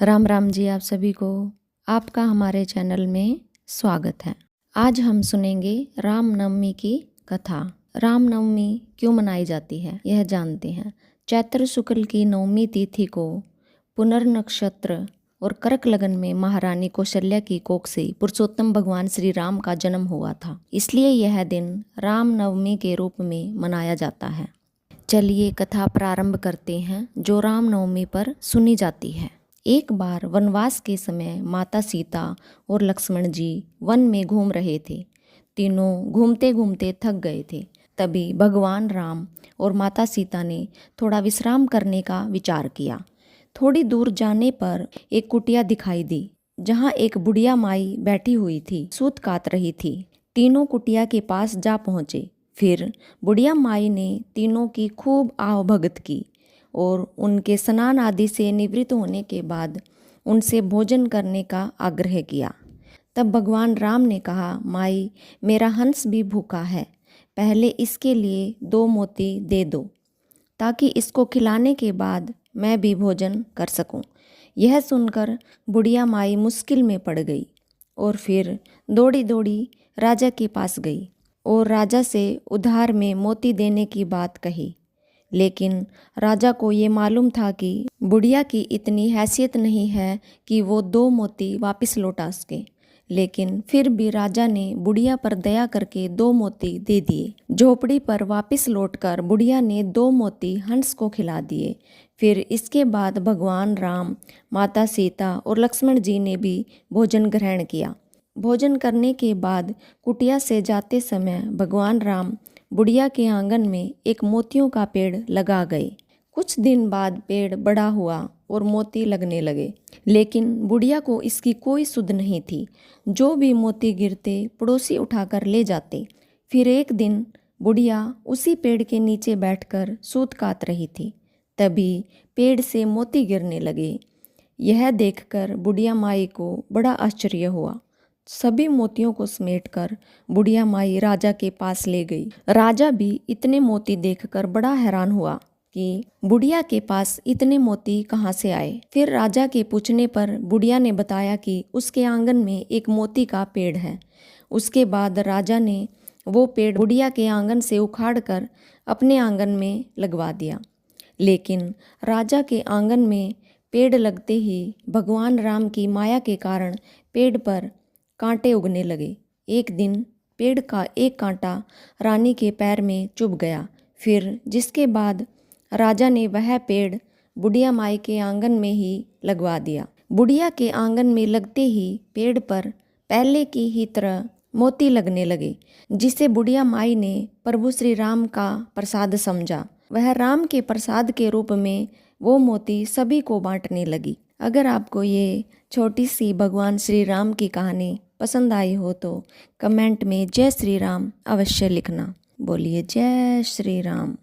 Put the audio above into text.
राम राम जी आप सभी को। आपका हमारे चैनल में स्वागत है। आज हम सुनेंगे रामनवमी की कथा। रामनवमी क्यों मनाई जाती है यह जानते हैं। चैत्र शुक्ल की नवमी तिथि को पुनर्नक्षत्र और कर्क लगन में महारानी कौशल्या की कोख से पुरुषोत्तम भगवान श्री राम का जन्म हुआ था, इसलिए यह दिन रामनवमी के रूप में मनाया जाता है। चलिए कथा प्रारंभ करते हैं जो रामनवमी पर सुनी जाती है। एक बार वनवास के समय माता सीता और लक्ष्मण जी वन में घूम रहे थे। तीनों घूमते घूमते थक गए थे। तभी भगवान राम और माता सीता ने थोड़ा विश्राम करने का विचार किया। थोड़ी दूर जाने पर एक कुटिया दिखाई दी, जहाँ एक बुढ़िया माई बैठी हुई थी, सूत कात रही थी। तीनों कुटिया के पास जा पहुँचे। फिर बुढ़िया माई ने तीनों की खूब आवभगत की और उनके स्नान आदि से निवृत्त होने के बाद उनसे भोजन करने का आग्रह किया। तब भगवान राम ने कहा, माई मेरा हंस भी भूखा है, पहले इसके लिए 2 मोती दे दो, ताकि इसको खिलाने के बाद मैं भी भोजन कर सकूं। यह सुनकर बुढ़िया माई मुश्किल में पड़ गई और फिर दौड़ी दौड़ी राजा के पास गई और राजा से उधार में मोती देने की बात कही। लेकिन राजा को ये मालूम था कि बुढ़िया की इतनी हैसियत नहीं है कि वो 2 मोती वापस लौटा सके। लेकिन फिर भी राजा ने बुढ़िया पर दया करके 2 मोती दे दिए। झोपड़ी पर वापस लौटकर बुढ़िया ने 2 मोती हंस को खिला दिए। फिर इसके बाद भगवान राम, माता सीता और लक्ष्मण जी ने भी भोजन ग्रहण किया। भोजन करने के बाद कुटिया से जाते समय भगवान राम बुढ़िया के आंगन में एक मोतियों का पेड़ लगा गए। कुछ दिन बाद पेड़ बड़ा हुआ और मोती लगने लगे, लेकिन बुढ़िया को इसकी कोई सुध नहीं थी। जो भी मोती गिरते पड़ोसी उठाकर ले जाते। फिर एक दिन बुढ़िया उसी पेड़ के नीचे बैठकर सूत कात रही थी। तभी पेड़ से मोती गिरने लगे। यह देखकर बुढ़िया माई को बड़ा आश्चर्य हुआ। सभी मोतियों को समेटकर बुढ़िया माई राजा के पास ले गई। राजा भी इतने मोती देखकर बड़ा हैरान हुआ कि बुढ़िया के पास इतने मोती कहाँ से आए। फिर राजा के पूछने पर बुढ़िया ने बताया कि उसके आंगन में एक मोती का पेड़ है। उसके बाद राजा ने वो पेड़ बुढ़िया के आंगन से उखाड़कर अपने आंगन में लगवा दिया। लेकिन राजा के आंगन में पेड़ लगते ही भगवान राम की माया के कारण पेड़ पर कांटे उगने लगे। एक दिन पेड़ का एक कांटा रानी के पैर में चुभ गया। फिर जिसके बाद राजा ने वह पेड़ बुढ़िया माई के आंगन में ही लगवा दिया। बुढ़िया के आंगन में लगते ही पेड़ पर पहले की ही तरह मोती लगने लगे, जिसे बुढ़िया माई ने प्रभु श्री राम का प्रसाद समझा। वह राम के प्रसाद के रूप में वो मोती सभी को बांटने लगी। अगर आपको ये छोटी सी भगवान श्री राम की कहानी पसंद आई हो तो कमेंट में जय श्री राम अवश्य लिखना। बोलिए जय श्री राम।